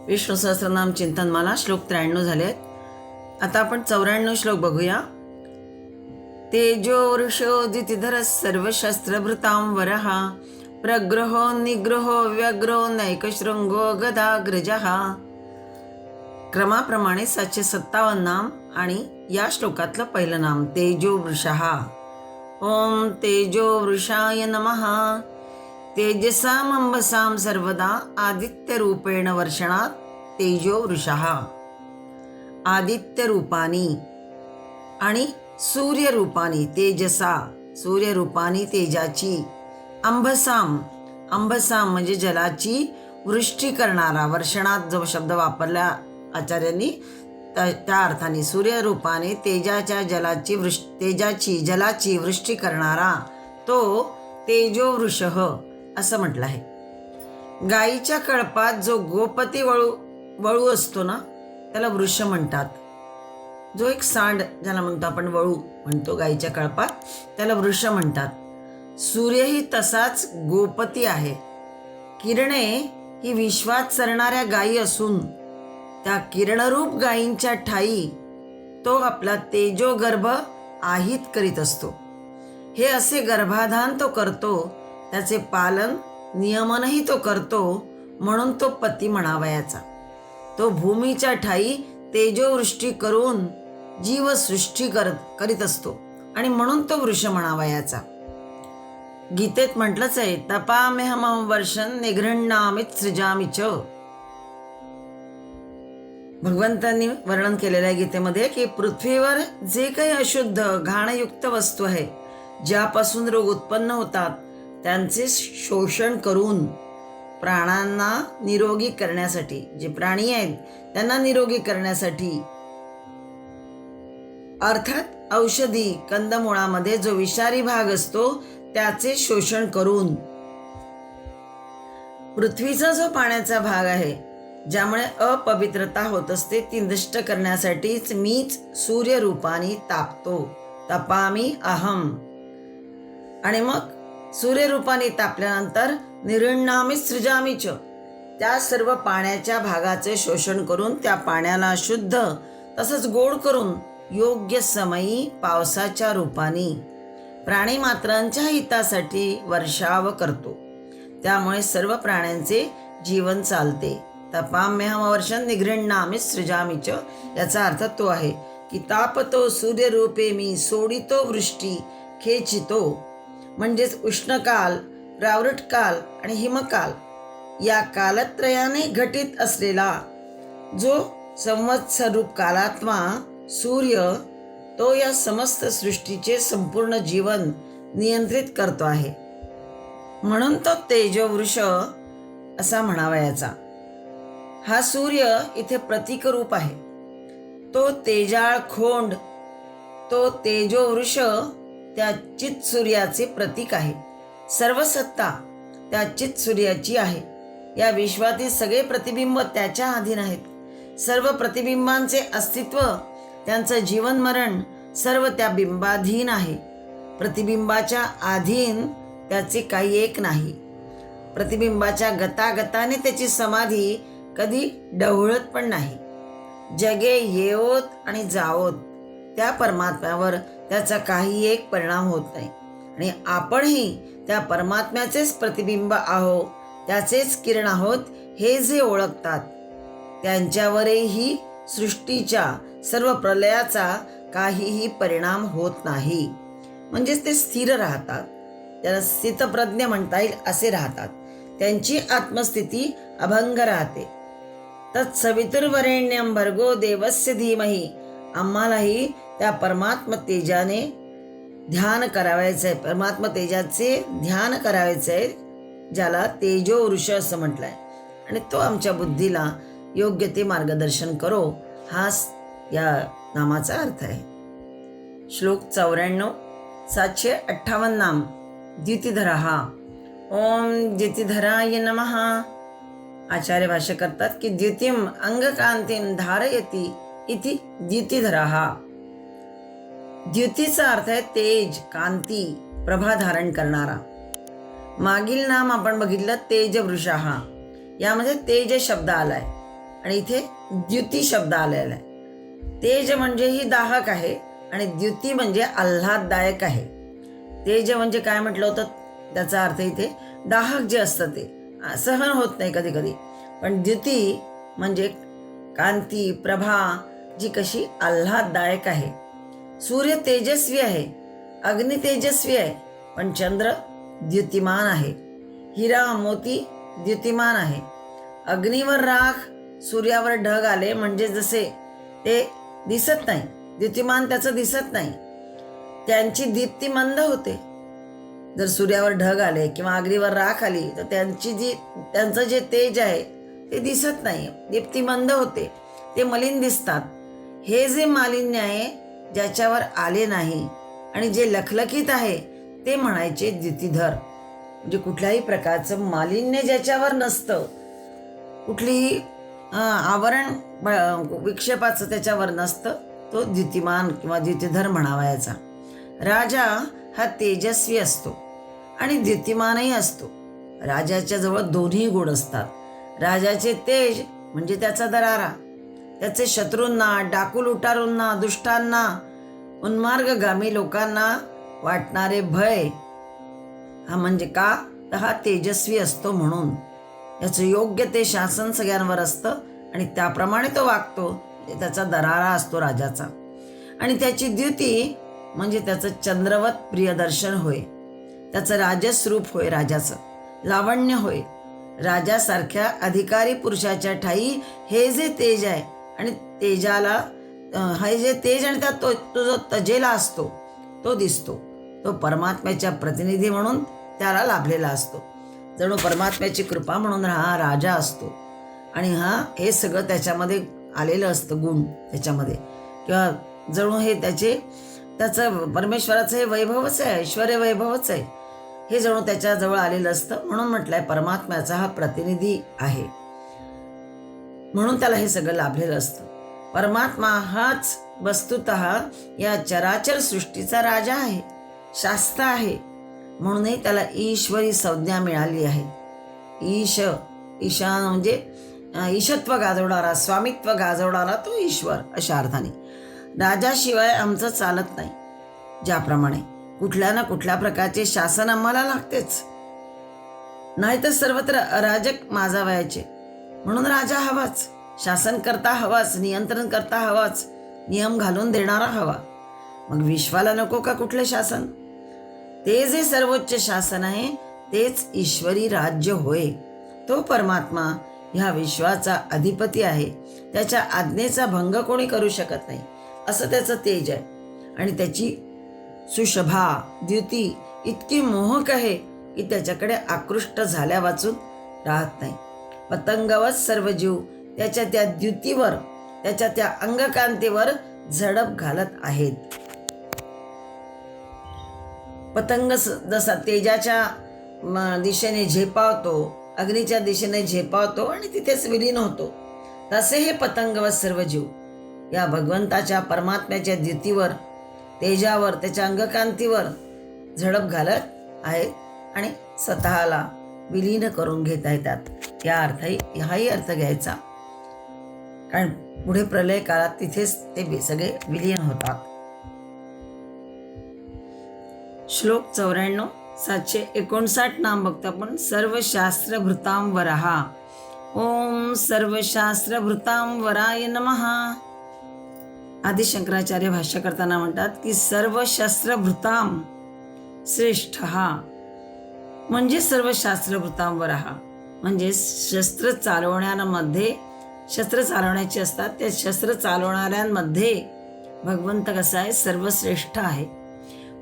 विष्णू सहस्रनाम चिंतनमाला श्लोक 93 झाले. आता आपण 94 श्लोक बघूया. तेजो वृषो द्युतिधर सर्वशस्त्रभृतां वरः प्रग्रहो निग्रहो व्यग्रो नैकशृंगो गदाग्रजः. क्रमाप्रमाणे 757 नाम आणि या श्लोकातलं पहिलं नाम तेजो वृषः. ओम तेजो वृषाय नमः. तेजसामंबसां सर्वदा आदित्यरूपेण वर्षणात तेजो वृषः. आदित्यरूपानी आणि सूर्यरूपानी तेजसा, सूर्यरूपानी तेजाची, अंबसाम, अंबसाम म्हणजे जलाची वृष्टी करणारा. वर्षणात जो शब्द वापरला आचार्यांनी त्या अर्थाने सूर्यरूपाने तेजाच्या जलाची वृष्टी करणारा तो तेजोवृषः असं म्हटलं आहे. गायीच्या कळपात जो गोपती वळू असतो ना, त्याला वृष म्हणतात. जो एक सांड ज्याला म्हणतो आपण वळू म्हणतो गायीच्या कळपात, त्याला वृष म्हणतात. सूर्यही तसाच गोपती आहे. किरणे ही विश्वात चरणाऱ्या गायी असून त्या किरणरूप गायींच्या ठाई तो आपला तेजोगर्भ आहित करीत असतो. हे असे गर्भाधान तो करतो, त्याचे पालन नियमनही तो करतो, म्हणून तो पती म्हणावयाचा. तो भूमीच्या ठाई तेजोवृष्टी करून जीवसृष्टी करीत असतो आणि म्हणून तो वृष म्हणावयाचा. गीतेत म्हटलंच आहे, तपाम्यहमं वर्षं निगृह्णामित सृजामि च. भगवंतांनी वर्णन केलेलं आहे गीतेमध्ये की पृथ्वीवर जे काही अशुद्ध घाणयुक्त वस्तू आहे, ज्यापासून रोग उत्पन्न होतात, त्यांचे शोषण करून प्राणांना निरोगी करण्यासाठी, जे प्राणी आहेत त्यांना निरोगी करण्यासाठी, अर्थात औषधी कंदमुळामध्ये जो विषारी भाग असतो त्याचे शोषण करून, पृथ्वीचा जो पाण्याचा भाग आहे ज्यामुळे अपवित्रता होत असते, ती नष्ट करण्यासाठीच मीच सूर्यरूपाने तापतो. तपामी अहम. आणि मग सूर्यरूपाने तापल्यानंतर निगृह्णामि सृजामि च. त्या सर्व पाण्याच्या भागाचे शोषण करून त्या पाण्याला शुद्ध तसंच गोड करून योग्य समयी पावसाच्या रूपाने प्राणी मात्रांच्या हितासाठी वर्षाव करतो. त्यामुळे सर्व प्राण्यांचे जीवन चालते. तपाम्यहम वर्षं निगृह्णामि सृजामि च. याचा अर्थ तो आहे की तापतो सूर्यरूपे मी सोडितो वृष्टी खेचितो. म्हणजेच उष्णकाल, रावृटकाल आणि हिमकाल या कालत्रयाने घटित असलेला जो संवत्सरूप कालात्मा सूर्य, तो या समस्त सृष्टीचे संपूर्ण जीवन नियंत्रित करतो आहे. म्हणून तो तेजोवृष असा म्हणावयाचा. हा सूर्य इथे प्रतीक रूप आहे. तो तेजाळ खोंड, तो तेजोवृष त्या चित सूर्याचे प्रतीक आहे. सर्व सत्ता त्या चित सूर्याची आहे. या विश्वातील सगळे प्रतिबिंब त्याच्या अधीन आहेत. सर्व प्रतिबिंबांचे अस्तित्व, त्यांचं जीवन मरण सर्व त्या बिंबाधीन आहे. प्रतिबिंबाच्या अधीन त्याचे काही एक नाही. प्रतिबिंबाच्या गतागताने त्याची समाधी कधी ढवळत पण नाही. जगे येवोत आणि जावोत, त्या परमात्म्यावर त्याचा काही एक परिणाम होत नाही. आणि आपणही त्या परमात्म्याचेच प्रतिबिंब आहोत, त्याचेच किरण आहोत हे जे ओळखतात, त्यांच्यावरही सृष्टीच्या सर्व प्रलयाचा काहीही परिणाम होत नाही. म्हणजेच ते स्थिर राहतात. त्याला स्थितप्रज्ञ म्हणता येईल असे राहतात. त्यांची आत्मस्थिती अभंग राहते. तत्सवितुर्वरेण्यं भर्गो देवस्य धीमहि. आम्हालाही त्या परमात्म तेजाने ध्यान करावायचं आहे. परमात्म तेजाचे ध्यान करावायचं आहे, ज्याला तेजोवृष असं म्हटलं आहे. आणि तो आमच्या बुद्धीला योग्य ते मार्गदर्शन करो, हा या नामाचा अर्थ आहे. श्लोक 94. 758 नाम द्युतिधरः. ओम द्युतिधराय नमः. आचार्य भाष्य करतात की द्युतिम अंगकांतीम धारयती इति द्युतिधरः. द्युतीचा अर्थ आहे तेज, कांती, प्रभा धारण करणारा. मागील नाम आपण बघितलं तेजवृषः. यामध्ये तेज शब्द आलाय आणि इथे द्युती शब्द आलेला आहे. तेज म्हणजे ही दाहक आहे आणि द्युती म्हणजे आल्हाददायक आहे. तेज म्हणजे काय म्हटलं होतं, त्याचा अर्थ इथे दाहक जे असतं ते सहन होत नाही कधी कधी. पण द्युती म्हणजे कांती, प्रभा जी कशी आल्हाददायक आहे. सूर्य तेजस्वी आहे, अग्नी तेजस्वी आहे, पण चंद्र द्युतिमान आहे. हिरा मोती द्युतिमान आहे. अग्नीवर राख, सूर्यावर ढग आले म्हणजे जसे ते दिसत नाही, द्युतिमान त्याचं दिसत नाही, त्यांची दीप्ती मंद होते. जर सूर्यावर ढग आले किंवा अग्नीवर राख आली तर त्यांचं जे तेज आहे ते दिसत नाही, दीप्ती मंद होते, ते मलिन दिसतात. हे जे मालिन्य आहे ज्याच्यावर आले नाही आणि जे लखलखीत आहे ते म्हणायचे द्युतीधर. म्हणजे कुठल्याही प्रकारचं मालिन्य ज्याच्यावर नसतं, कुठलीही आवरण विक्षेपाचं त्याच्यावर नसतं, तो द्युतिमान किंवा द्युतीधर म्हणावा याचा. राजा हा तेजस्वी असतो आणि द्युतिमानही असतो. राजाच्या जवळ दोन्ही गुण असतात. राजाचे तेज म्हणजे त्याचा दरारा, त्याचे शत्रूंना, डाकू लुटारूंना, दुष्टांना, उन्मार्गगामी लोकांना वाटणारे भय, हा म्हणजे का तर हा तेजस्वी असतो म्हणून. याचं योग्य ते शासन सगळ्यांवर असतं आणि त्याप्रमाणे तो वागतो. त्याचा दरारा असतो राजाचा. आणि त्याची द्युती म्हणजे त्याचं चंद्रवत प्रियदर्शन होय, त्याचं राजस्वरूप होय, राजाचं लावण्य होय. राजासारख्या अधिकारी पुरुषाच्या ठाई हे जे तेज आहे आणि तेजाला हे जे तेज आणि त्यात तो जो तजेला असतो तो दिसतो, तो परमात्म्याच्या प्रतिनिधी म्हणून त्याला लाभलेला असतो. जणू परमात्म्याची कृपा म्हणून हा राजा असतो. आणि हे सगळं त्याच्यामध्ये आलेलं असतं गुण त्याच्यामध्ये, किंवा जणू हे त्याचं परमेश्वराचं हे वैभवच आहे, ऐश्वर्य वैभवच आहे, हे जणू त्याच्याजवळ आलेलं असतं. म्हणून म्हटलंय परमात्म्याचा हा प्रतिनिधी आहे, म्हणून त्याला हे सगळं लाभलेलं असतं. परमात्मा हाच वस्तुतः या चराचर सृष्टीचा राजा आहे, शास्ता आहे. म्हणूनही त्याला ईश्वरी संज्ञा मिळाली आहे. ईशान म्हणजे ईशत्व गाजवणारा, स्वामित्व गाजवणारा तो ईश्वर अशा अर्थाने. राजाशिवाय आमचं चालत नाही. ज्याप्रमाणे कुठल्या ना कुठल्या प्रकारचे शासन आम्हाला लागतेच, नाहीतर सर्वत्र अराजक माजावयाचे. म्हणून राजा हवाच, शासन करता हवाच, नियंत्रण करता हवाच, नियम घालून देणारा हवा. मग विश्वाला नको का कुठले शासन? ते जे सर्वोच्च शासन आहे तेच ईश्वरी राज्य होय. तो परमात्मा ह्या विश्वाचा अधिपती आहे. त्याच्या आज्ञेचा भंग कोणी करू शकत नाही, असं त्याचं तेज आहे. आणि त्याची सुशभा द्युती इतकी मोहक आहे की त्याच्याकडे आकृष्ट झाल्या वाचून राहत नाही. पतंगवत सर्व जीव त्याच्या त्या द्युतीवर, त्याच्या त्या अंगकांतीवर झडप घालत आहेत. पतंग जसा तेजाच्या दिशेने झेपावतो, अग्नीच्या दिशेने झेपावतो आणि तिथेच विलीन होतो, तसे हे पतंगवत सर्व जीव या भगवंताच्या परमात्म्याच्या द्युतीवर, तेजावर, त्याच्या अंगकांतीवर झडप घालत आहेत आणि स्वतःला विलीन करून घेत आहेत. या हाही अर्थ घ्यायचा, कारण पुढे प्रलय काळात तिथेच ते सगळे विलीन होतात. श्लोक 94, 759 नाम बघतो आपण. सर्वशास्त्रभृतां वरहा. ओम सर्वशास्त्रभृतां वराय नमः. आदिशंकराचार्य भाष्य करताना म्हणतात की सर्वशास्त्रभृतां श्रेष्ठ म्हणजे सर्वशास्त्रभृतां वरहा, म्हणजे शस्त्र चालवण्याची असतात, त्या शस्त्र चालवणाऱ्यांमध्ये भगवंत कसा आहे, सर्वश्रेष्ठ आहे.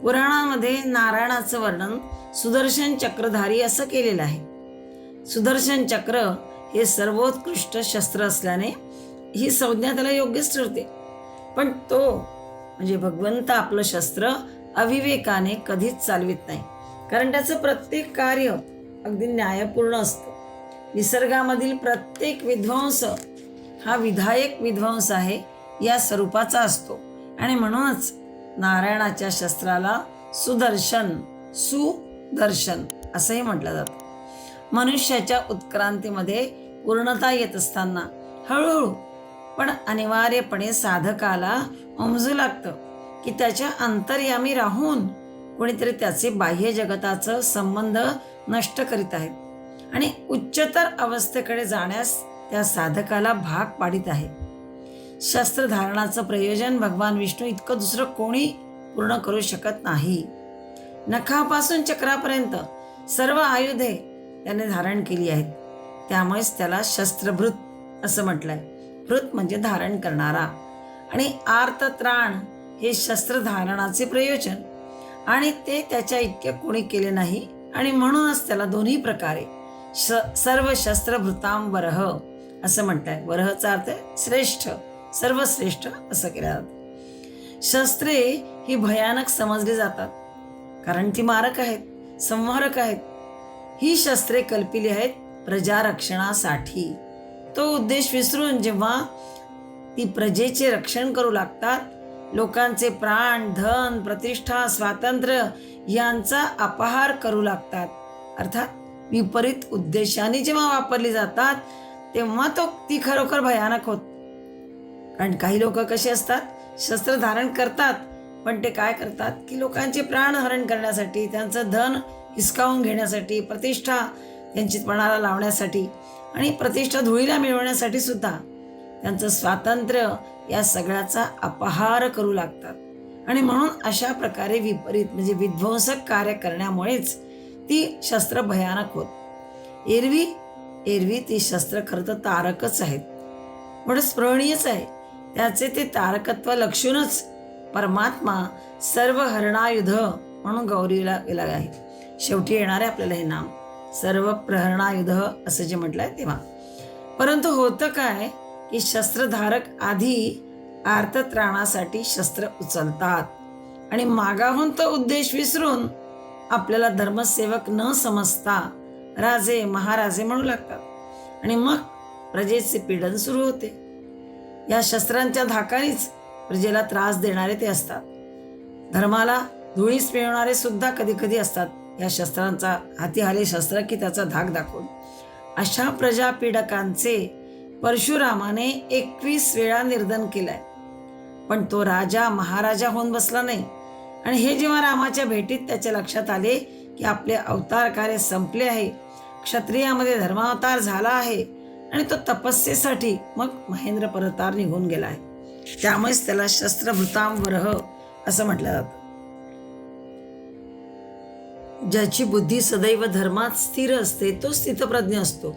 पुराणामध्ये नारायणाचं वर्णन सुदर्शन चक्रधारी असं केलेलं आहे. सुदर्शन चक्र हे सर्वोत्कृष्ट शस्त्र असल्याने ही संज्ञा त्याला योग्यच ठरते. पण तो म्हणजे भगवंत आपलं शस्त्र अविवेकाने कधीच चालवित नाही, कारण त्याचं प्रत्येक कार्य अगदी न्यायपूर्ण असतं. निसर्गामधील प्रत्येक विध्वंस हा विधायक विध्वंस आहे या स्वरूपाचा असतो. आणि म्हणूनच नारायणाच्या शस्त्राला सुदर्शन असंही म्हटलं जातं. मनुष्याच्या उत्क्रांतीमध्ये पूर्णता येत असताना हळूहळू पण अनिवार्यपणे साधकाला उमजू लागतं की त्याच्या अंतर्यामी राहून कोणीतरी त्याचे बाह्य जगताचं संबंध नष्ट करीत आहेत आणि उच्चतर अवस्थेकडे जाण्यास त्या साधकाला भाग पाडित आहे. शस्त्रधारणाचं प्रयोजन भगवान विष्णू इतकं दुसरं कोणी पूर्ण करू शकत नाही. नखापासून चक्रापर्यंत सर्व आयुधे त्याने धारण केली आहेत. त्यामुळेच त्याला शस्त्रभृत असं म्हटलंय. भृत म्हणजे धारण करणारा. आणि आर्तत्राण हे शस्त्रधारणाचे प्रयोजन आणि ते त्याच्या इतके कोणी केले नाही आणि म्हणूनच त्याला दोन्ही प्रकारे सर्व शस्त्रभृतांवरह असं म्हणताय. वरहचा अर्थ श्रेष्ठ, सर्वश्रेष्ठ असं केलं जातं. शस्त्रे ही भयानक समजली जातात कारण ती मारक आहेत, संहारक आहेत. ही शस्त्रे कल्पिली आहेत प्रजारक्षणासाठी. तो उद्देश विसरून जेव्हा ती प्रजेचे रक्षण करू लागतात, लोकांचे प्राण, धन, प्रतिष्ठा, स्वातंत्र्य यांचा अपहार करू लागतात, अर्थात विपरीत उद्देशाने जेव्हा वापरली जातात तेव्हा ती खरोखर भयानक होत. कारण काही लोक कसे असतात, शस्त्र धारण करतात पण ते काय करतात की लोकांचे प्राण हरण करण्यासाठी, त्यांचं धन हिसकावून घेण्यासाठी, प्रतिष्ठा त्यांची पणाला लावण्यासाठी आणि प्रतिष्ठा धुळीला मिळवण्यासाठी सुद्धा त्यांचं स्वातंत्र्य या सगळ्याचा अपहार करू लागतात. आणि म्हणून अशा प्रकारे विपरीत म्हणजे विध्वंसक कार्य करण्यामुळेच ती शस्त्र भयानक होत. एरवी ती शस्त्र खरं तर तारकच आहेत, म्हणून स्मरणीयच आहे. त्याचे ते तारकत्व लक्षूनच परमात्मा सर्व हरणायुध म्हणून गौरीला गेला आहे. शेवटी येणारे आपल्याला हे नाम सर्व प्रहरणायुध असं जे म्हटलंय तेव्हा. परंतु होतं काय की शस्त्रधारक आधी आर्तत्राणासाठी शस्त्र उचलतात आणि मागाहून तो उद्देश विसरून आपल्याला धर्मसेवक न समजता राजे महाराजे म्हणू लागतात आणि मग प्रजेचे पीडन सुरू होते. या शस्त्रांच्या धाकानेच प्रजेला त्रास देणारे ते असतात. धर्माला धुळीस मिळवणारे सुद्धा कधी कधी असतात. या शस्त्रांचा हाती आले शस्त्र की त्याचा धाक दाखवून अशा प्रजापीडकांचे परशुरामाने 21 वेळा निर्धन केलाय. पण तो राजा महाराजा होऊन बसला नाही. आणि हे जेव्हा रामाच्या भेटीत त्याच्या लक्षात आले की आपले अवतार कार्य संपले आहे, क्षत्रियामध्ये धर्मावतार झाला आहे आणि तो तपस्येसाठी मग महेंद्र पर्वतावर निघून गेला आहे. त्यामुळेच त्याला शस्त्रभृतांवरह असं म्हटलं जातं. ज्याची बुद्धी सदैव धर्मात स्थिर असते तो स्थितप्रज्ञ असतो.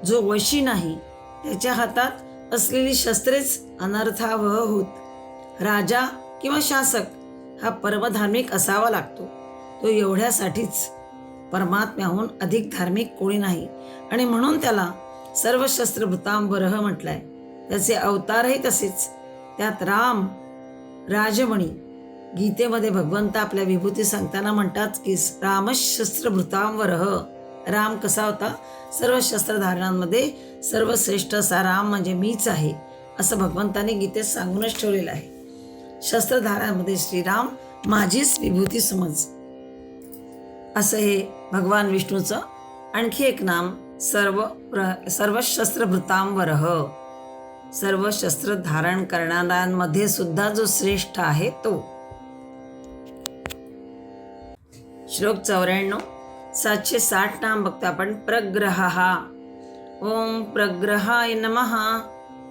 जो वशी नाही त्याच्या हातात असलेली शस्त्रेच अनर्थावह होत. राजा किंवा शासक हा परमधार्मिक असावा लागतो. तो एवढ्यासाठीच परमात्म्याहून अधिक धार्मिक कोणी नाही आणि म्हणून त्याला सर्व शस्त्रभृतांवरह म्हटलंय. त्याचे अवतारही तसेच. त्यात राम राजमणी गीतेमध्ये भगवंत आपल्या विभूती सांगताना म्हणतात की रामशस्त्रभृतांवरह. राम कसा होता, सर्व शस्त्रधारणांमध्ये सर्वश्रेष्ठ असा राम म्हणजे मीच आहे असं भगवंताने गीतेत सांगूनच ठेवलेलं आहे. शस्त्रधारणांमध्ये श्रीराम माझीच विभूती समज असं हे भगवान विष्णूचं आणखी एक नाम सर्व शस्त्रभृतांवरह. सर्व शस्त्र धारण करणाऱ्यांमध्ये सुद्धा जो श्रेष्ठ आहे तो. श्लोक 94. 760 नाम बघतो आपण. प्रग्रहः. ओम प्रग्रहाय नमः.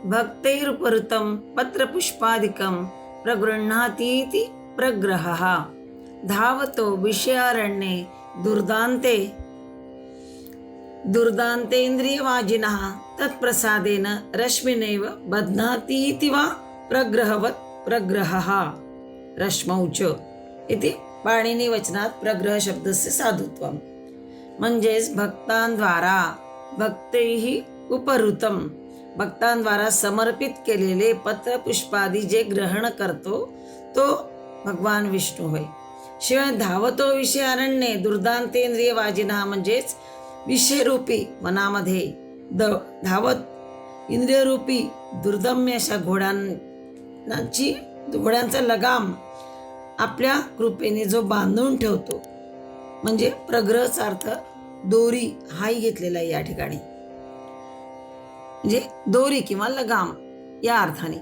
भक्तैरुपहृतं पत्रपुष्पादिकं प्रगृह्णातीति प्रग्रहः. धावतो विषयारण्ये दुर्दान्तेन्द्रियवाजिनः तत्प्रसादेन रश्मिनैव बध्नातीति वा प्रग्रहवत् प्रग्रहः. रश्मौ च इति पाणिनी वचनात प्रग्रह शब्दस्य साधुत्वम. म्हणजेच भक्तांद्वारा भक्तैः उपहृतम, भक्तांद्वारा समर्पित केलेले पत्र पुष्पादी जे ग्रहण करतो तो भगवान विष्णू होय. शिवाय धावतो विषयारण्ये दुर्दांतेंद्रिय वाजिना म्हणजेच विषयरूपी मनामध्ये धावत इंद्रियरूपी दुर्दम्य अशा घोड्यांचा लगाम आपल्या कृपेने जो बांधून ठेवतो. म्हणजे प्रग्रहचा अर्थ दोरी हाही घेतलेला आहे या ठिकाणी. म्हणजे दोरी किंवा लगाम या अर्थाने.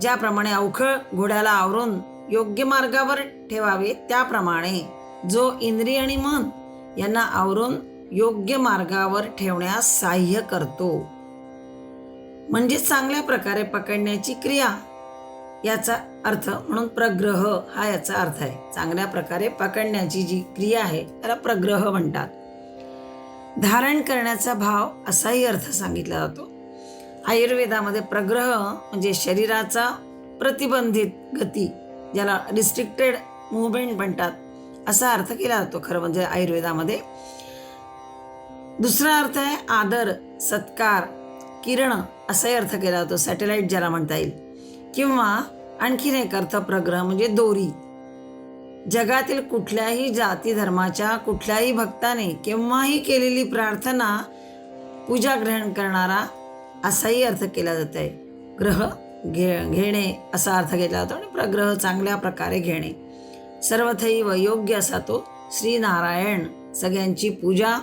ज्याप्रमाणे अवखळ घोड्याला आवरून योग्य मार्गावर ठेवावे, त्याप्रमाणे जो इंद्रिय आणि मन यांना आवरून योग्य मार्गावर ठेवण्यास सहाय्य करतो. म्हणजे चांगल्या प्रकारे पकडण्याची क्रिया याचा अर्थ म्हणून प्रग्रह हा याचा अर्थ आहे. चांगल्या प्रकारे पकडण्याची जी क्रिया आहे त्याला प्रग्रह म्हणतात. धारण करण्याचा भाव असाही अर्थ सांगितला जातो. आयुर्वेदामध्ये प्रग्रह म्हणजे शरीराचा प्रतिबंधित गती, ज्याला रिस्ट्रिक्टेड मुवमेंट म्हणतात, असा अर्थ केला जातो खरं म्हणजे आयुर्वेदामध्ये. दुसरा अर्थ आहे आदर, सत्कार, किरण असाही अर्थ केला जातो, सॅटेलाइट ज्याला म्हणता येईल. किंवा आणखीन एक अर्थ प्रग्रह म्हणजे दोरी. जगातील कुठल्याही जाती धर्माच्या कुठल्याही भक्ताने केव्हाही केलेली प्रार्थना पूजा ग्रहण करणारा असाही अर्थ केला जात आहे. ग्रह घेणे असा अर्थ घेतला जातो आणि प्रग्रह चांगल्या प्रकारे घेणे. सर्वथैव योग्य असा तो श्रीनारायण सगळ्यांची पूजा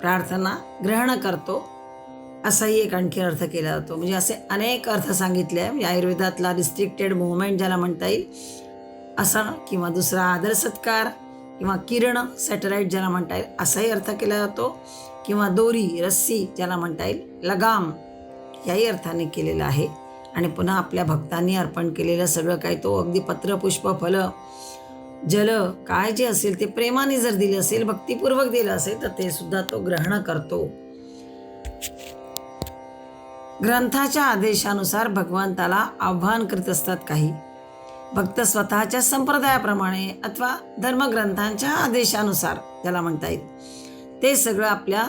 प्रार्थना ग्रहण करतो असाही एक आणखी अर्थ केला जातो. म्हणजे असे अनेक अर्थ सांगितले आहे. म्हणजे आयुर्वेदातला रिस्ट्रिक्टेड मुवमेंट ज्याला म्हणता येईल असा, किंवा दुसरा आदर सत्कार, किंवा किरण सॅटेलाइट ज्याला म्हणता येईल असाही अर्थ केला जातो, किंवा दोरी रस्सी ज्याला म्हणता येईल, लगाम याही अर्थाने केलेला आहे. आणि पुन्हा आपल्या भक्तांनी अर्पण केलेलं सगळं काही तो अगदी पत्र पुष्प फल जल काय जे असेल ते प्रेमाने जर दिले असेल, भक्तिपूर्वक दिलं असेल तर ते सुद्धा तो ग्रहण करतो. ग्रंथाच्या आदेशानुसार भगवंताला आव्हान करीत असतात काही भक्त स्वतःच्या संप्रदायाप्रमाणे अथवा धर्मग्रंथांच्या आदेशानुसार ज्याला म्हणता येईल. ते सगळं आपल्या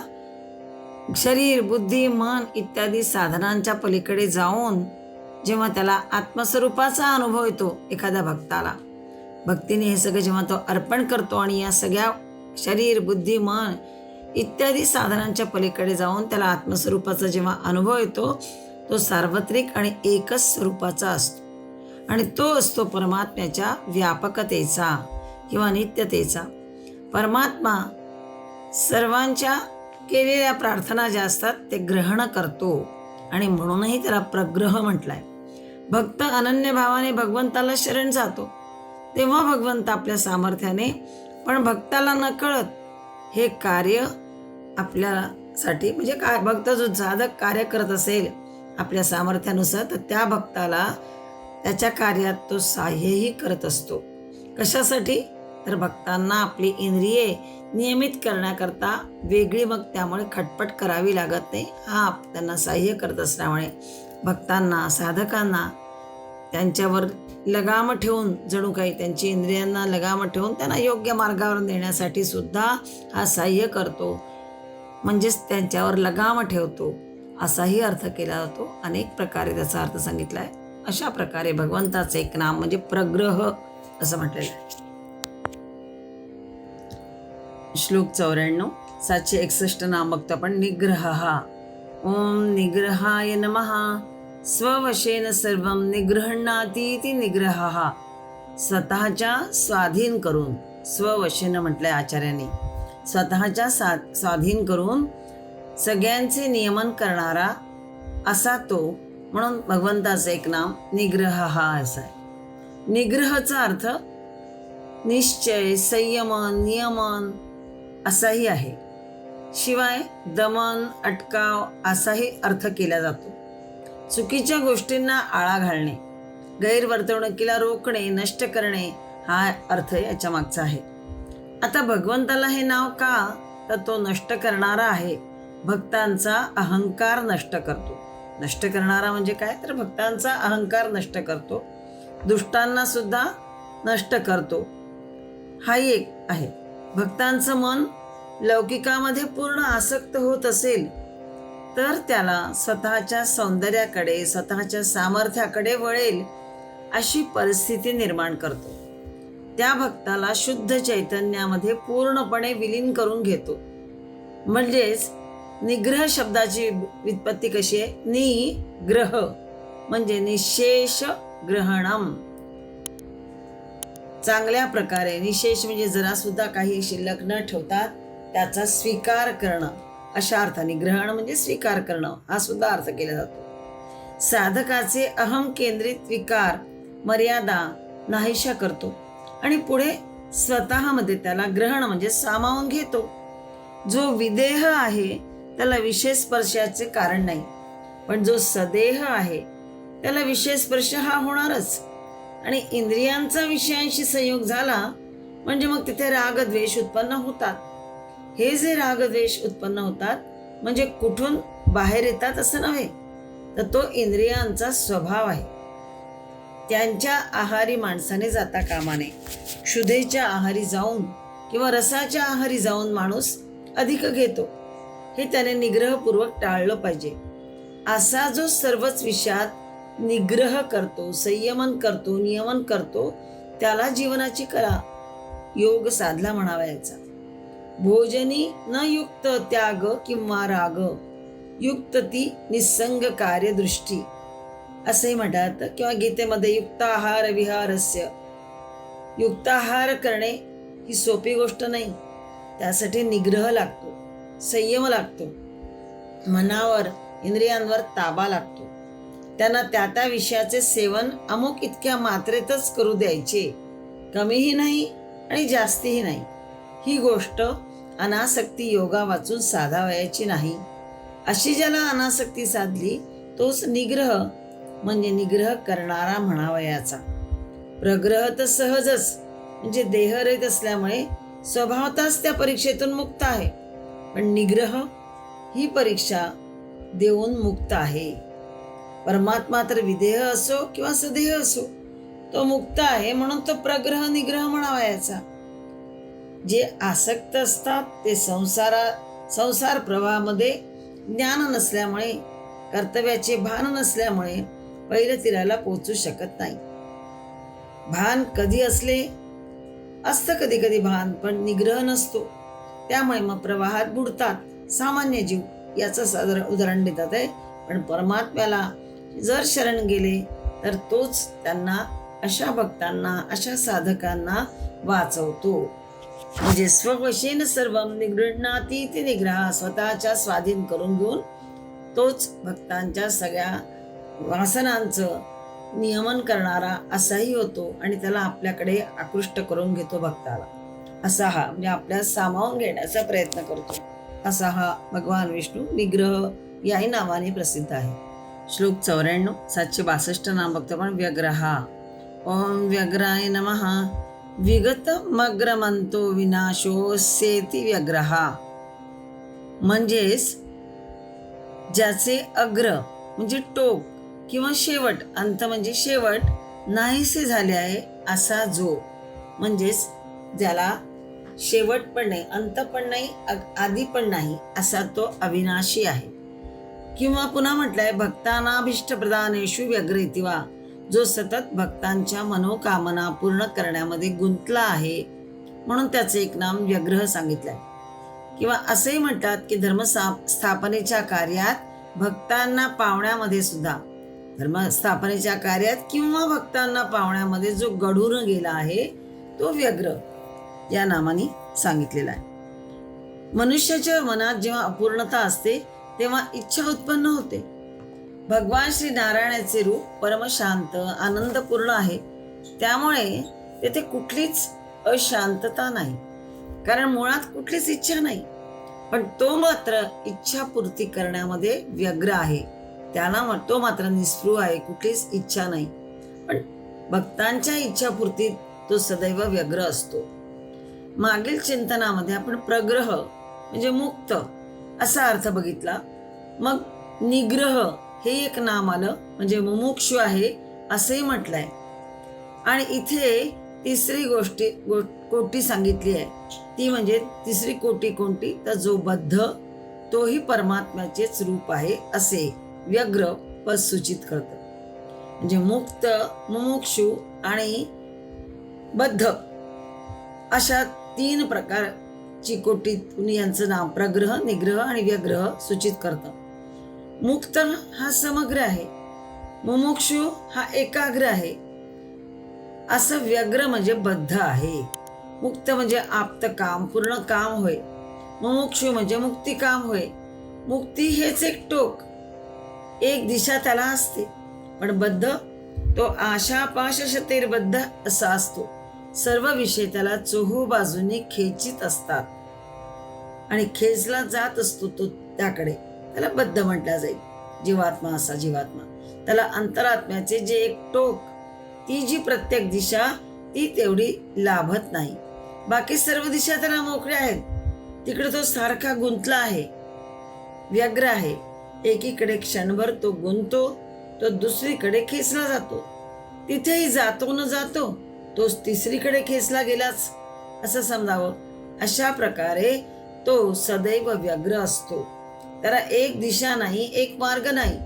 शरीर, बुद्धी, मन इत्यादी साधनांच्या पलीकडे जाऊन जेव्हा त्याला आत्मस्वरूपाचा अनुभव येतो एखाद्या भक्ताला, भक्तीने हे सगळं जेव्हा तो अर्पण करतो आणि या सगळ्या शरीर, बुद्धी, मन इत्यादी साधनांच्या पलीकडे जाऊन त्याला आत्मस्वरूपाचा जेव्हा अनुभव येतो, तो सार्वत्रिक आणि एकच स्वरूपाचा असतो. आणि तो असतो परमात्म्याच्या व्यापकतेचा किंवा नित्यतेचा. परमात्मा सर्वांच्या केलेल्या प्रार्थना ज्या असतात ते ग्रहण करतो आणि म्हणूनही त्याला प्रग्रह म्हटलाय. भक्त अनन्य भावाने भगवंताला शरण जातो तेव्हा भगवंत आपल्या सामर्थ्याने, पण भक्ताला नकळत हे कार्य आपल्यासाठी, म्हणजे काय भक्त जो साधक कार्य करत असेल आपल्या सामर्थ्यानुसार, तर त्या भक्ताला त्याच्या कार्यात तो सहाय्यही करत असतो. कशासाठी? तर भक्तांना आपली इंद्रिये नियमित करण्याकरता वेगळी मग त्यामुळे खटपट करावी लागत नाही. हा त्यांना सहाय्य करत असल्यामुळे भक्तांना, साधकांना त्यांच्यावर लगाम ठेवून, जणू काही त्यांची इंद्रियांना लगाम ठेवून त्यांना योग्य मार्गावर नेण्यासाठी सुद्धा हा सहाय्य करतो. म्हणजेच त्यांच्यावर लगाम ठेवतो असाही अर्थ केला जातो. अनेक प्रकारे त्याचा अर्थ सांगितला आहे. अशा प्रकारे भगवंताचं एक नाम म्हणजे प्रग्रह असं म्हटलेलं आहे. श्लोक 94. 761 नाम बघतो आपण. निग्रह. ओम निग्रहाय नमः. स्ववशेन सर्वं निगृह्णातीति निग्रह. स्वतःच्या स्वाधीन करून, स्ववशेन म्हटलंय आचार्यांनी, स्वतःच्या स्वाधीन करून सगळ्यांचे नियमन करणारा असा तो, म्हणून भगवंताचं एक नाम निग्रह असं आहे. निग्रहचा अर्थ निश्चय, संयम, नियमन असाही आहे. शिवाय दमन, अटकाव असाही अर्थ केला जातो. चुकीच्या गोष्टींना आळा घालणे, गैरवर्तणुकीला रोखणे, नष्ट करणे हा अर्थ याच्या मागचा आहे. आता भगवंताला हे नाव का? तर तो नष्ट करणारा आहे. भक्तांचा अहंकार नष्ट करतो. नष्ट करणारा म्हणजे काय? तर भक्तांचा अहंकार नष्ट करतो, दुष्टांना सुद्धा नष्ट करतो. हाही एक आहे. भक्तांचं मन लौकिकामध्ये पूर्ण आसक्त होत असेल तर त्याला स्वतःच्या सौंदर्याकडे, स्वतःच्या सामर्थ्याकडे वळेल अशी परिस्थिती निर्माण करतो. त्या भक्ताला शुद्ध चैतन्यामध्ये पूर्णपणे विलीन करून घेतो. म्हणजेच निग्रह शब्दाची व्युत्पत्ती कशी आहे? निग्रह म्हणजे निशेष ग्रहणम. चांगल्या प्रकारे, निशेष म्हणजे जरा सुद्धा काही शिल्लक न ठेवता त्याचा स्वीकार करणं, अशा अर्थाने ग्रहण म्हणजे स्वीकार करणं हा सुद्धा अर्थ केला जातो. साधकाचे अहम केंद्रित विकार मर्यादा नाहीशा करतो आणि पुढे स्वतःमध्ये त्याला ग्रहण म्हणजे सामावून घेतो. जो विदेह आहे त्याला विषय स्पर्शाचे कारण नाही, पण जो सदेह आहे त्याला विषय स्पर्श हा होणारच. आणि इंद्रियांचा विषयांशी संयोग झाला म्हणजे मग तिथे रागद्वेष उत्पन्न होतात. हे जे रागद्वेष उत्पन्न होतात म्हणजे कुठून बाहेर येतात असं नव्हे, तर तो इंद्रियांचा स्वभाव आहे. त्यांच्या आहारी माणसाने जाता कामा नये. क्षुधेच्या आहारी जाऊन किंवा रसाच्या आहारी जाऊन माणूस अधिक घेतो, हे त्याने निग्रहपूर्वक टाळलं पाहिजे. असा जो सर्वच विषयात निग्रह करतो, संयमन करतो, नियमन करतो, त्याला जीवनाची कला योग साधला म्हणावा याचा. भोजनी न युक्त त्याग किंवा राग, युक्त ती निसंग कार्यदृष्टी असे म्हणतात. किंवा गीतेमध्ये युक्ताहार विहारस्य, युक्ताहार करणे ही सोपी गोष्ट नाही. त्यासाठी निग्रह लागतो, संयम लागतो, मनावर इंद्रियांवर ताबा लागतो. त्यांना त्या विषयाचे सेवन अमुक इतक्या मात्रेतच करू द्यायचे, कमीही नाही आणि जास्तीही नाही. ही गोष्ट अनासक्ती योगा वाचून साधावयाची नाही. अशी ज्याला अनासक्ती साधली तोच निग्रह म्हणजे निग्रह करणारा म्हणावयाचा. प्रग्रह तर सहजच म्हणजे देहरहित असल्यामुळे स्वभावतःच त्या परीक्षेतून मुक्त आहे, पण निग्रह ही परीक्षा देऊन मुक्त आहे. परमात्मा तर विदेह असो किंवा सदेह असो तो मुक्त आहे, म्हणून तो प्रग्रह निग्रह म्हणावयाचा. जे आसक्त असतात ते संसार प्रवाहामध्ये ज्ञान नसल्यामुळे, कर्तव्याचे भान नसल्यामुळे पहिल्या तीराला पोहोचू शकत नाही. भान कधी असतं कधी कधी भान, पण निग्रह नसतो, त्यामुळे मग प्रवाहात बुडतात सामान्य जीव. याचं साधारण उदाहरण देतात आहे. पण परमात्म्याला जर शरण गेले तर तोच त्यांना, अशा भक्तांना, अशा साधकांना वाचवतो. म्हणजे स्ववशेन सर्वम निगृह्णाती ते निग्रह, स्वतःच्या स्वाधीन करून घेऊन तोच भक्तांच्या सगळ्या वासनांचं नियमन करणारा असाही होतो आणि त्याला आपल्याकडे आकृष्ट करून घेतो भक्ताला. असा हा म्हणजे आपल्या सामावून घेण्याचा प्रयत्न करतो. असा हा भगवान विष्णू निग्रह याही नावाने प्रसिद्ध आहे. श्लोक 94. 762 नाम बघतो आपण. व्यग्रहा. ओम व्यग्राय नमः. विगत मग्रमंतो विनाशोस्येति व्यग्रहा. म्हणजेच ज्याचे अग्र म्हणजे टोक किंवा शेवट, अंत म्हणजे शेवट नाहीसे झाले आहे असा जो, म्हणजेच ज्याला शेवट पण नाही, अंत पण नाही, आधी पण नाही असा तो अविनाशी आहे. किंवा पुन्हा म्हटलंय भक्तानाभीष्ट प्रदानेषु व्यग्र इति वा, जो सतत भक्तांच्या मनोकामना पूर्ण करण्यामध्ये गुंतला आहे, म्हणून त्याचे एक नाम व्यग्रह सांगितलंय. किंवा असेही म्हणतात की धर्मस्थापनेच्या कार्यात भक्तांना पावण्यामध्ये सुद्धा, धर्मस्थापनेच्या कार्यात किंवा भक्तांना पावण्यामध्ये जो गढून गेला आहे तो व्यग्र या नामाने सांगितलेला आहे. मनुष्याच्या मनात जेव्हा अपूर्णता असते तेव्हा इच्छा उत्पन्न होते. भगवान श्री नारायणाचे रूप परमशांत आनंदपूर्ण आहे, त्यामुळे तेथे कुठलीच अशांतता नाही, कारण मुळात कुठलीच इच्छा नाही. पण तो मात्र इच्छापूर्ती करण्यामध्ये व्यग्र आहे, तो मात्र निस्पृह आहे, कुठलीच इच्छा नाही. पण भक्तांच्या इच्छापूर्तीत तो सदैव व्यग्र असतो. मागील चिंतनामध्ये आपण प्रग्रह म्हणजे मुक्त असा अर्थ बघितला. मग निग्रह हे एक नाम आलं, म्हणजे मुमुक्षु आहे असंही म्हटलंय. आणि इथे तिसरी कोटी सांगितली आहे, ती म्हणजे तिसरी कोटी कोणती, तर जो बद्ध तोही परमात्म्याचेच रूप आहे असे व्यग्र पद सूचित करतं. म्हणजे मुक्त, मुमुक्षु आणि बद्ध अशा 3 प्रकारची कोटी यांचं नाव प्रग्रह, निग्रह आणि व्यग्रह सूचित करतं. मुक्त हा समग्र आहे, मुमुक्षु हा एकाग्र आहे, असं व्यग्र म्हणजे बद्ध आहे. मुक्त म्हणजे आप्त काम, पूर्ण काम होय. मुमुक्षु म्हणजे मुक्ती काम होय. मुक्ती हेच एक टोक, एक दिशा त्याला असते. पण बद्ध तो आशापाशशतेर्बद्ध असा असतो. सर्व विषय त्याला चोहो बाजूने खेचित असतात आणि खेचला जात असतो तो त्याकडे. त्याला बद्ध म्हटला जाईल. जीवात्मा असा जीवात्मा. त्याला अंतरात्म्याचे जे एक टोक, ती जी प्रत्येक दिशा, ती तेवढी लाभत नाही. बाकी सर्व दिशा त्याला मोकळ्या आहेत. तिकडे तो सारखा गुंतला आहे, व्यग्र आहे. एकीकडे क्षणभर तो गुंतो, तो दुसरीकडे खेचला जातो. तिथेही जातो न जातो तोच तिसरीकडे खेचला गेलाच असं समजावं. अशा प्रकारे तो सदैव व्यग्र असतो. त्याला एक दिशा नाही, एक मार्ग नाही.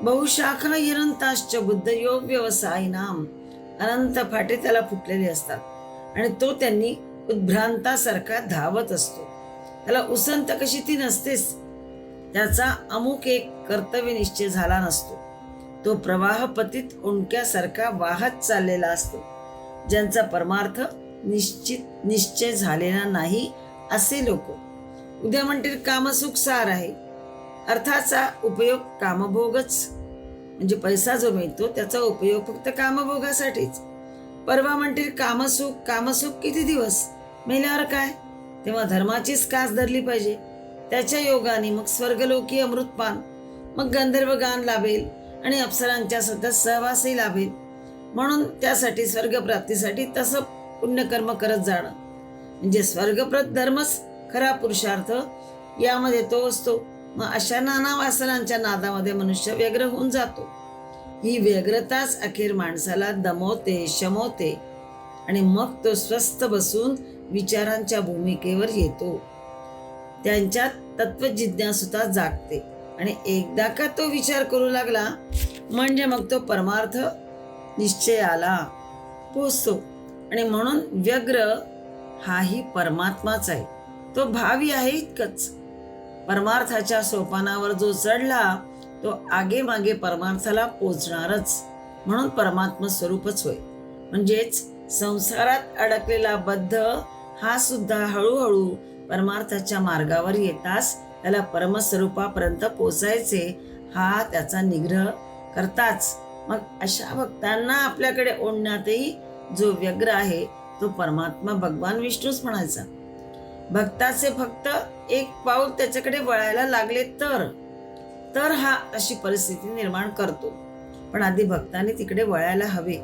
बहुशाखा हिरंताश्च बुद्ध योग व्यवसायिनाम. अनंत फाटे त्याला फुटलेले असतात आणि तो त्यांनी उद्भ्रांतासारखा धावत असतो. त्याला उसंत कशी ती नसतेच. त्याचा अमुक एक कर्तव्य निश्चय झाला नसतो. तो प्रवाह पतित ओंडक्यासारखा वाहत चाललेला असतो. ज्यांचा परमार्थ निश्चय झालेला नाही असे लोक उद्या म्हणतील कामसुख सार आहे. अर्थाचा उपयोग कामभोगच, म्हणजे पैसा जो मिळतो त्याचा उपयोग फक्त कामभोगासाठीच. परवा म्हणतील कामसुख किती दिवस, मेल्यावर काय? तेव्हा धर्माचीच कास धरली पाहिजे. त्याच्या योगाने मग स्वर्गलोकी अमृतपान, मग गंधर्व गान लाभेल आणि अप्सरांच्या सतत सहवासही लाभेल. म्हणून त्यासाठी स्वर्गप्राप्तीसाठी तसं पुण्यकर्म करत जाणं म्हणजे स्वर्गप्रत धर्मच खरा पुरुषार्थ. यामध्ये तो असतो. मग अशा नाना वासनांच्या नादामध्ये मनुष्य व्यग्र होऊन जातो. ही व्यग्रताच अखेर माणसाला दमवते, शमवते आणि मग तो स्वस्थ बसून विचारांच्या भूमिकेवर येतो. त्यांच्यात तत्वजिज्ञासुता जागते आणि एकदा का तो विचार करू लागला म्हणजे मग तो परमार्थ निश्चयाला पोचतो. आणि म्हणून व्यग्र हाही परमात्माच आहे. तो भावी आहे इतकंच. परमार्थाच्या सोपानावर जो चढला तो आगे मागे परमार्थाला पोचणारच. म्हणून परमात्म स्वरूपच होय. म्हणजेच संसारात अडकलेला बद्ध हा सुद्धा हळूहळू परमार्थाच्या मार्गावर येताच त्याला परमस्वरूपापर्यंत पोचायचे हा त्याचा निग्रह करताच. मग अशा भक्तांना आपल्याकडे ओढण्यातही जो व्यग्र आहे तो परमात्मा भगवान विष्णूच म्हणायचा. भक्ताचे फक्त एक पाऊल त्याच्याकडे वळायला लागले तर हा अशी परिस्थिती निर्माण करतो. पण आधी भक्ताने तिकडे वळायला हवे.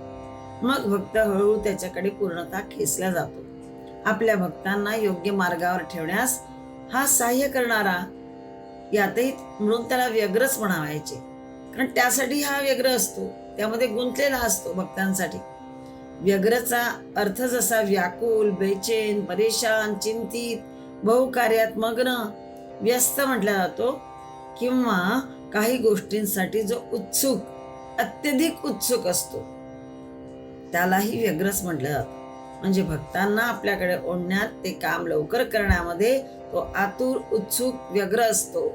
मग भक्त हळूहळू त्याच्याकडे पूर्णतः खेचला जातो. आपल्या भक्तांना योग्य मार्गावर ठेवण्यास हा सहाय्य करणारा, यातही म्हणून त्याला व्यग्रच म्हणावायचे. कारण त्यासाठी हा व्यग्र असतो, त्यामध्ये गुंतलेला असतो भक्तांसाठी. व्यग्रचा अर्थ जसा व्याकुल, बेचैन, परेशान, चिंतित, बहुकार्यात मग्न, व्यस्त म्हटला जातो, किंवा काही गोष्टींसाठी जो उत्सुक, अत्यधिक उत्सुक असतो त्यालाही व्यग्रच म्हटलं जातं. म्हणजे भक्तांना आपल्याकडे ओढण्यात, ते काम लवकर करण्यामध्ये तो आतुर, उत्सुक, व्यग्र असतो.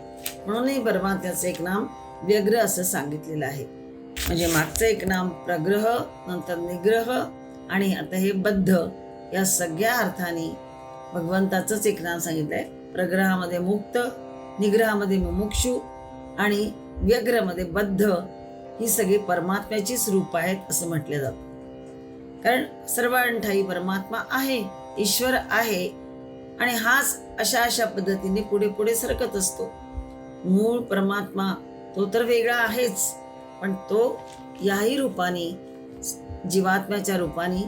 म्हणूनही परमात्म्याचं एक नाम व्यग्र असं सांगितलेलं आहे. म्हणजे मागचं एक नाम प्रग्रह, नंतर निग्रह आणि आता हे बद्ध, या सगळ्या अर्थाने भगवंताचंच एक नाम सांगितलंय. प्रग्रहामध्ये मुक्त, निग्रहामध्ये मुमुक्षु आणि व्यग्रमध्ये बद्ध, ही सगळी परमात्म्याचीच रूप आहेत असं म्हटलं जातं. कारण सर्वांठाई परमात्मा आहे, ईश्वर आहे आणि हाच अशा पद्धतीने पुढे पुढे सरकत असतो. मूळ परमात्मा तो तर वेगळा आहेच, पण तो याही रूपाने, जीवात्म्याच्या रूपाने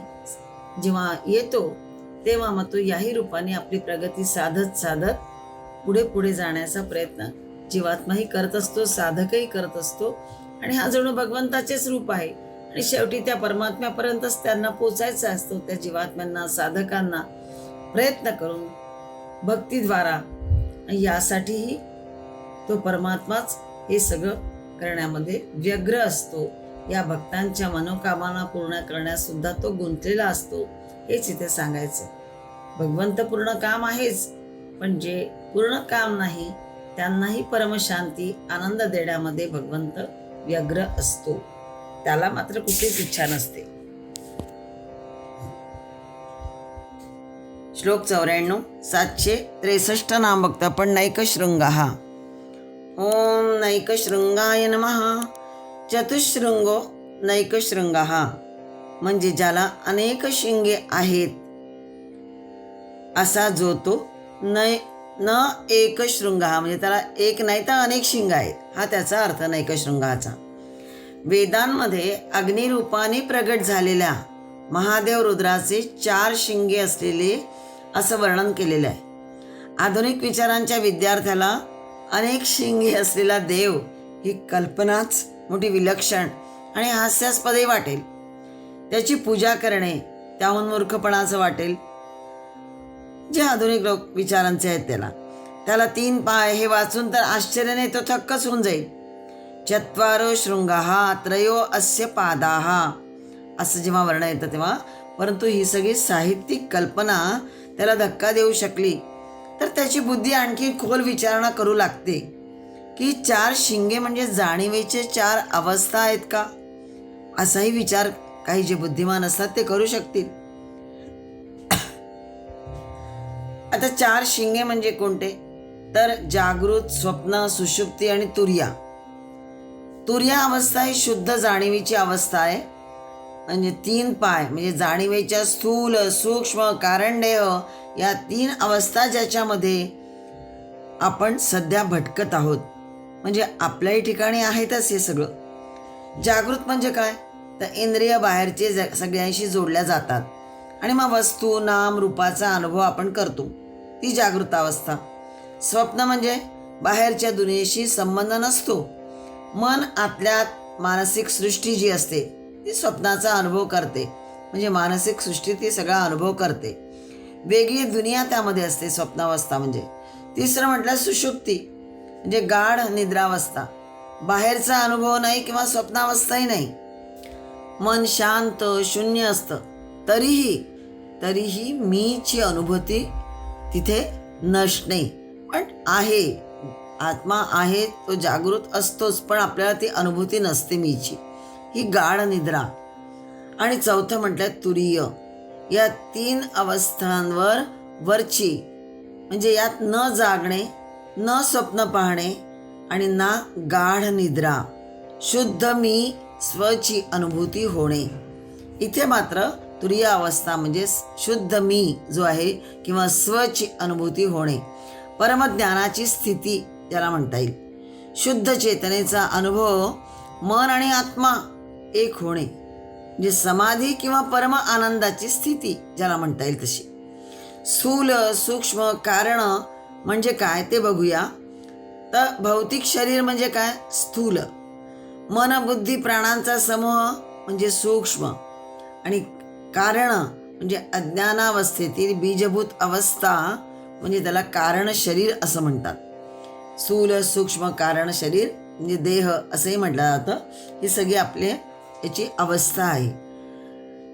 जेव्हा येतो तेव्हा मग तो याही रूपाने आपली प्रगती साधत साधत पुढे पुढे जाण्याचा प्रयत्न जीवात्माही करत असतो, साधकही करत असतो. आणि हा जणू भगवंताचेच रूप आहे. आणि शेवटी त्या परमात्म्यापर्यंतच त्यांना पोचायचं असतो. त्या जीवात्म्यांना, साधकांना प्रयत्न करून भक्तीद्वारा. यासाठीही तो परमात्माच हे सगळं करण्यामध्ये व्यग्र असतो. या भक्तांच्या मनोकामना पूर्ण करण्यास सुद्धा तो गुंतलेला असतो. हेच इथे सांगायचं. भगवंत पूर्ण काम आहेच, पण जे पूर्ण काम नाही त्यांनाही परमशांती, आनंद देण्यामध्ये भगवंत व्यग्र असतो. त्याला मात्र कुठलीच इच्छा नसते. श्लोक 94. 763 नाम भक्त पण नैक शृंगाहा. ओम नैकशृंगाय नमः. चतुशृंगो नैकशृंगः म्हणजे ज्याला अनेक शिंगे आहेत असा जो तो न एकशृंगः म्हणजे त्याला एक नाही तर अनेक शिंग आहेत, हा त्याचा अर्थ नैकशृंगाचा. वेदांमध्ये अग्निरूपाने प्रगट झालेल्या महादेव रुद्राचे 4 शिंगे असलेले असं वर्णन केलेलं आहे. आधुनिक विचारांच्या विद्यार्थ्याला अनेक शिंगे असलेला देव ही कल्पनाच मोठी विलक्षण आणि हास्यास्पदही वाटेल. त्याची पूजा करणे त्याहून मूर्खपणाचं वाटेल. जे आधुनिक लोक विचारांचे आहेत त्याला 3 पाय हे वाचून तर आश्चर्याने तो थक्कच होऊन जाईल. चत्वारो शृंगाः त्रयो अस्य पादाः असं जेव्हा वर्णन येतं तेव्हा, परंतु ही सगळी साहित्यिक कल्पना त्याला धक्का देऊ शकली तर त्याची बुद्धी आणखी खोल विचारणा करू लागते की 4 शिंगे म्हणजे जाणीवेचे 4 अवस्था आहेत का? असाही विचार काही जे बुद्धिमान असतात ते करू शकतील. आता 4 शिंगे म्हणजे कोणते? तर जागृत, स्वप्न, सुषुप्ती आणि तुर्या. तुर्या अवस्था ही शुद्ध जाणीवेची अवस्था आहे. म्हणजे 3 पाय म्हणजे जाणीवेच्या स्थूल, सूक्ष्म, कारणदेह या 3 अवस्था ज्याच्यामध्ये आपण सध्या भटकत आहोत. म्हणजे आपल्याही ठिकाणी आहेतच हे सगळं. जागृत म्हणजे काय? तर इंद्रिय बाहेरचे सगळ्यांशी जोडल्या जातात आणि मग वस्तू, नाम, रूपाचा अनुभव आपण करतो, ती जागृत अवस्था. स्वप्न म्हणजे बाहेरच्या दुनियेशी संबंध नसतो. मन आतल्यात मानसिक सृष्टी जी असते ती स्वप्नाचा अनुभव करते. म्हणजे मानसिक सृष्टी ती सगळा अनुभव करते. वेगळी दुनिया त्यामध्ये असते स्वप्नावस्था म्हणजे. तिसरं म्हटलं सुषुप्ती म्हणजे गाढ निद्रावस्था. बाहेरचा अनुभव नाही किंवा स्वप्नावस्थाही नाही. मन शांत शून्य असतं तरीही मीची अनुभूती तिथे नसणे. पण आहे, आत्मा आहे, तो जागृत असतोच, पण आपल्याला ती अनुभूती नसते मीची. ही गाढ निद्रा. आणि चौथं म्हटलं तुरीय. या 3 अवस्थांवर वरची म्हणजे यात न जागणे, न स्वप्न पाहणे आणि ना गाढ निद्रा, शुद्ध मी स्वची अनुभूती होणे. इथे मात्र तुरीय अवस्था म्हणजे शुद्ध मी जो आहे किंवा स्वची अनुभूती होणे, परमज्ञानाची स्थिती ज्याला म्हणता येईल. शुद्ध चेतनेचा अनुभव, मन आणि आत्मा एक होणे म्हणजे समाधी किंवा परम आनंदाची स्थिती ज्याला म्हणता येईल तशी. स्थूल, सूक्ष्म, कारण म्हणजे काय ते बघूया. तर भौतिक शरीर म्हणजे काय? स्थूल. मन, बुद्धी, प्राणांचा समूह म्हणजे सूक्ष्म. आणि कारण म्हणजे अज्ञानावस्थेतील बीजभूत अवस्था म्हणजे त्याला कारण शरीर असं म्हणतात. स्थूल, सूक्ष्म, कारण शरीर म्हणजे देह असंही म्हटलं जातं. ही सगळी आपली याची अवस्था आहे.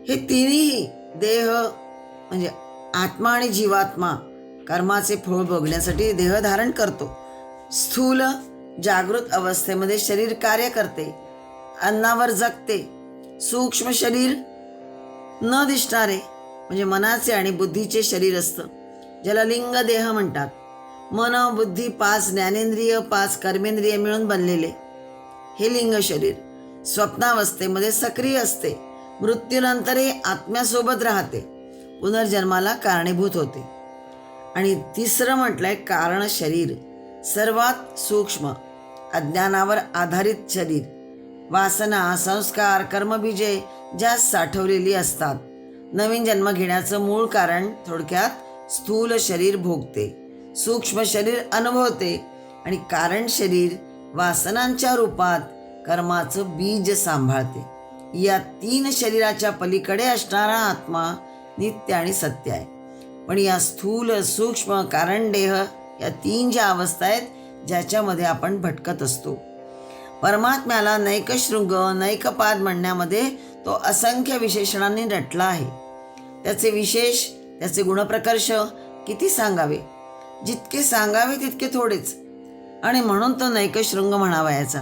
हे तिन्ही देह म्हणजे आत्मा आणि जीवात्मा कर्माचे फळ भोगण्यासाठी देह धारण करतो. स्थूल जागृत अवस्थेमध्ये शरीर कार्य करते, अन्नावर जगते. सूक्ष्म शरीर न दिसणारे म्हणजे मनाचे आणि बुद्धीचे शरीर असतं, ज्याला लिंग देह म्हणतात. मन, बुद्धी, 5 ज्ञानेंद्रिय, 5 कर्मेंद्रिय मिळून बनलेले हे लिंग शरीर स्वप्नावस्थेमध्ये सक्रिय असते. मृत्यूनंतरही आत्म्यासोबत राहते, पुनर्जन्माला कारणीभूत होते. आणि तिसरं म्हटलंय कारण शरीर, सर्वात सूक्ष्म, अज्ञानावर आधारित शरीर. वासना, संस्कार, कर्मबीजे ज्यात साठवलेली असतात. नवीन जन्म घेण्याचं मूळ कारण थोडक्यात स्थूल शरीर भोगते, सूक्ष्म शरीर अनुभवते आणि कारण शरीर वासनांच्या रूपात कर्माचं बीज सांभाळते. या 3 शरीराच्या पलीकडे असणारा आत्मा नित्य आणि सत्य आहे. पण या स्थूल, सूक्ष्म, कारण देह या 3 ज्या अवस्था आहेत ज्याच्यामध्ये आपण भटकत असतो. परमात्म्याला नैकशृंग, नैकपाद म्हणण्यामध्ये तो असंख्य विशेषणांनी नटला आहे. त्याचे विशेष, त्याचे गुणप्रकर्ष किती सांगावे? जितके सांगावे तितके थोडेच. आणि म्हणून तो नैकशृंग म्हणावा याचा.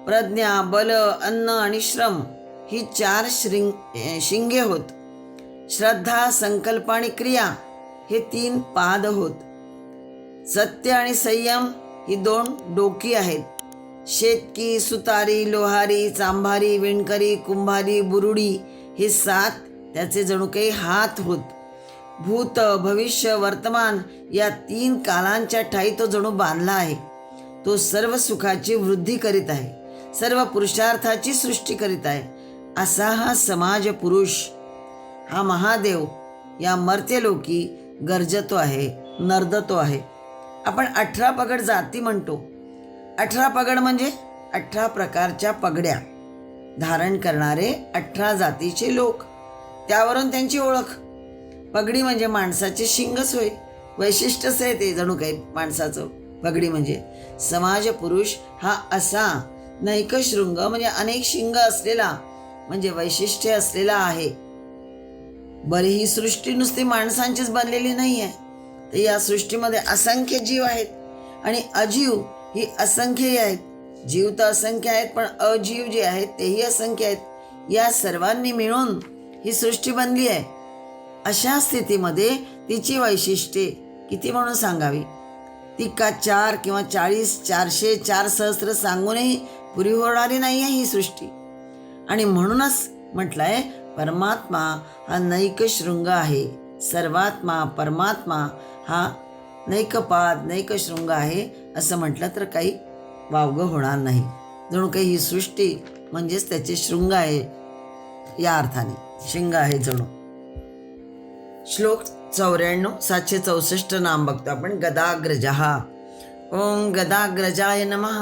प्रज्ञा, बल, अन्न आणि श्रम ही 4 शिंगे होत. श्रद्धा, संकल्प आणि क्रिया हे 3 पाद होत. सत्य आणि संयम ही 2 डोकी आहेत. शेतकी, सुतारी, लोहारी, चांभारी, विणकरी, कुंभारी, बुरुडी हे 7 त्याचे जणू काही हात होत. भूत, भविष्य, वर्तमान या 3 कालांच्या ठाई तो जणू बांधला आहे. तो सर्व सुखाची वृद्धी करीत आहे, सर्व पुरुषार्थाची सृष्टी करीत आहे. असा हा समाज पुरुष, हा महादेव या मर्त्यलोकी गर्जतो आहे, नर्दतो आहे. आपण 18 पगड जाती म्हणतो. 18 पगड म्हणजे 18 प्रकारच्या पगड्या धारण करणारे 18 जातीचे लोक, त्यावरून त्यांची ओळख. पगडी म्हणजे माणसाचे शिंगच होय, वैशिष्ट्यच आहे ते जणू काही माणसाचं. पगडी म्हणजे समाज पुरुष हा असा नैकशृंग म्हणजे अनेक शिंग असलेला म्हणजे वैशिष्ट्य असलेला आहे. बरी ही सृष्टी नुसती माणसांचीच बनलेली नाही आहे, तर या सृष्टीमध्ये असंख्य जीव आहेत आणि अजीव ही असंख्य आहेत. जीव तर असंख्य आहेत, पण अजीव जे आहेत तेही असंख्य आहेत. या सर्वांनी मिळून ही सृष्टी बनली आहे. अशा स्थितीमध्ये तिची वैशिष्ट्ये किती म्हणून सांगावी? ती का 4 किंवा 40, 400, 4 सहस्त्र सांगूनही पुरी होणारी नाही आहे ही सृष्टी. आणि म्हणूनच म्हटलंय परमात्मा हा नैकशृंग आहे. सर्वात्मा परमात्मा हा नैकपाद नैकशृंग आहे असं म्हटलं तर काही वावगं होणार नाही. जणू काही ही सृष्टी म्हणजेच त्याचे शृंग आहे, या अर्थाने शिंग आहे जणू. श्लोक 94, 764 नाम बघतो आपण. गदाग्रजः. ओम गदाग्रजाय नमः.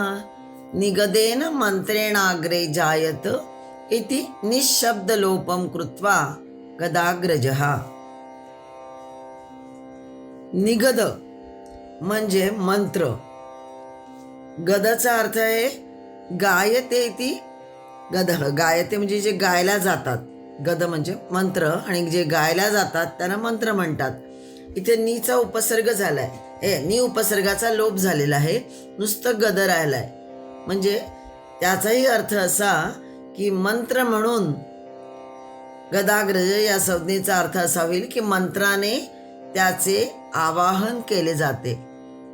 निगदेन मंत्रेणाग्रे जायत इति निःशब्दलोपं कृत्वा गदाग्रजः. निगद म्हणजे मंत्र. गदचा अर्थ आहे गायते इति गद. गायते म्हणजे जे गायला जातात. गद म्हणजे मंत्र, आणि जे गायला जातात त्यांना मंत्र म्हणतात. इथे नीचा उपसर्ग झालाय, नी उपसर्गाचा लोप झालेला आहे, नुसतं गद राहिलाय. म्हणजे त्याचाही अर्थ असा की मंत्र म्हणून गदाग्रज या संज्ञेचा अर्थ असा होईल की मंत्राने त्याचे आवाहन केले जाते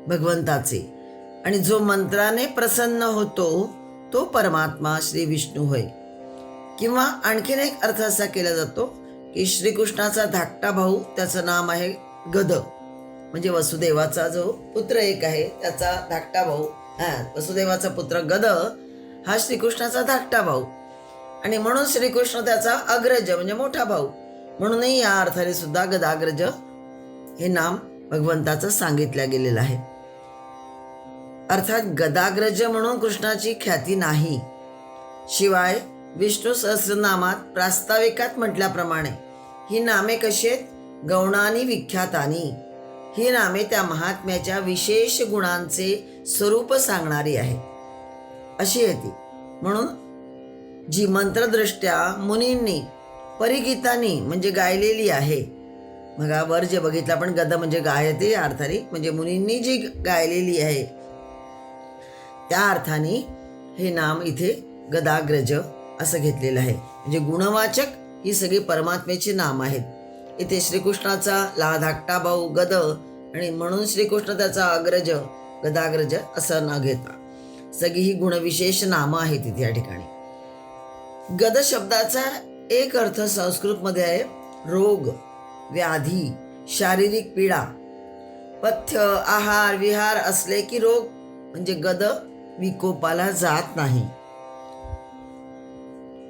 भगवंताचे, आणि जो मंत्राने प्रसन्न होतो तो परमात्मा श्री विष्णू होय. किंवा आणखीन एक अर्थ असा केला जातो की श्रीकृष्णाचा धाकटा भाऊ, त्याचं नाम आहे गद, म्हणजे वसुदेवाचा जो पुत्र एक आहे त्याचा धाकटा भाऊ, वसुदेवाचा पुत्र गद हा श्रीकृष्णाचा धाकटा भाऊ, आणि म्हणून श्रीकृष्ण त्याचा अग्रज म्हणजे मोठा भाऊ, म्हणूनही या अर्थाने सुद्धा गदाग्रज हे नाम भगवंताचं सांगितलं गेलेलं आहे. अर्थात गदाग्रज म्हणून कृष्णाची ख्याती नाही. शिवाय विष्णू सहस्रनामात प्रास्ताविकात म्हटल्याप्रमाणे ही नामे कशी आहेत? गौणानी विख्यातानी. ही नामे त्या महात्म्याच्या विशेष गुणांचे स्वरूप सांगणारी आहे अशी आहे ती. म्हणून जी मंत्रदृष्ट्या मुनींनी परिगीतानी म्हणजे गायलेली आहे. मग वर जे बघितलं आपण गद म्हणजे गायते या अर्थाने, म्हणजे मुनींनी जी गायलेली आहे त्या अर्थाने हे नाम इथे गदाग्रज असं घेतलेलं आहे. म्हणजे गुणवाचक ही सगळी परमात्म्याची नाम आहेत. इथे श्रीकृष्णाचा धाकटा भाऊ गद, आणि म्हणून श्रीकृष्ण त्याचा अग्रज गदाग्रज असं न घेता सगळी ही गुणविशेष नामं आहेत इथे या ठिकाणी. गद शब्दाचा एक अर्थ संस्कृतमध्ये आहे रोग, व्याधी, शारीरिक पीडा. पथ्य, आहार, विहार असले की रोग म्हणजे गद विकोपाला जात नाही.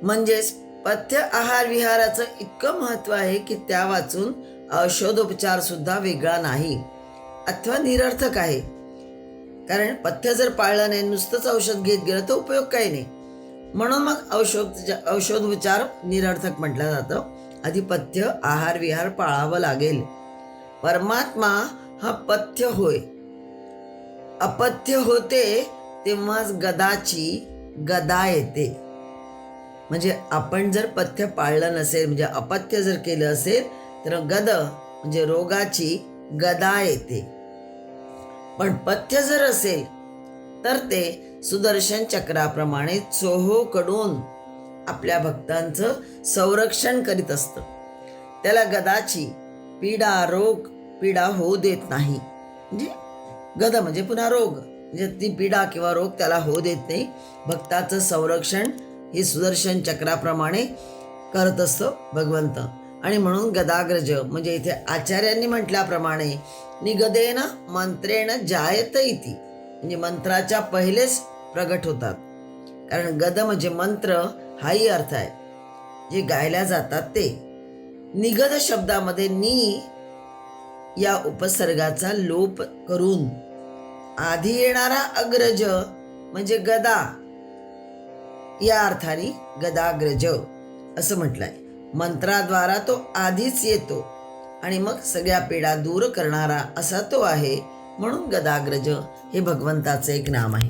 म्हणजेच पथ्य, आहार, विहाराचं इतकं महत्व आहे की त्या वाचून औषधोपचार सुद्धा वेगळा नाही अथवा निरर्थक आहे. कारण पथ्य जर पाळलं नाही, नुसतंच औषध घेत गेलं तर उपयोग काही नाही. म्हणून मग औषधोपचार निरर्थक म्हटलं जातं. आधी पथ्य, आहार, विहार पाळावं लागेल. परमात्मा हा पथ्य होय. अपथ्य होते तेव्हाच गदाची गदा येते. म्हणजे आपण जर पथ्य पाळलं नसेल, म्हणजे अपथ्य जर केलं असेल तर गद म्हणजे रोगाची गदा येते. पण पथ्य जर असेल तर ते सुदर्शन चक्राप्रमाणे चोहोकडून आपल्या भक्तांचं संरक्षण करीत असतं. त्याला गदाची पीडा, रोग, पीडा होऊ देत नाही. म्हणजे गद म्हणजे पुन्हा रोग, म्हणजे ती पीडा किंवा रोग त्याला होऊ देत नाही. भक्ताचं संरक्षण हे सुदर्शन चक्राप्रमाणे करत असतो भगवंत. आणि म्हणून गदाग्रज म्हणजे इथे आचार्यांनी म्हटल्याप्रमाणे निगदेन मंत्रेण जायत इति, म्हणजे मंत्राच्या पहिलेच प्रगट होतात. कारण गद म्हणजे मंत्र हाही अर्थ आहे, जे गायल्या जातात ते. निगद शब्दामध्ये नी या उपसर्गाचा लोप करून आधी येणारा अग्रज म्हणजे गदा या अर्थाने गदाग्रज असं म्हटलंय. मंत्राद्वारा तो आधीच येतो आणि मग सगळ्या पीडा दूर करणारा असा तो आहे. म्हणून गदाग्रज हे भगवंताचं एक नाम आहे.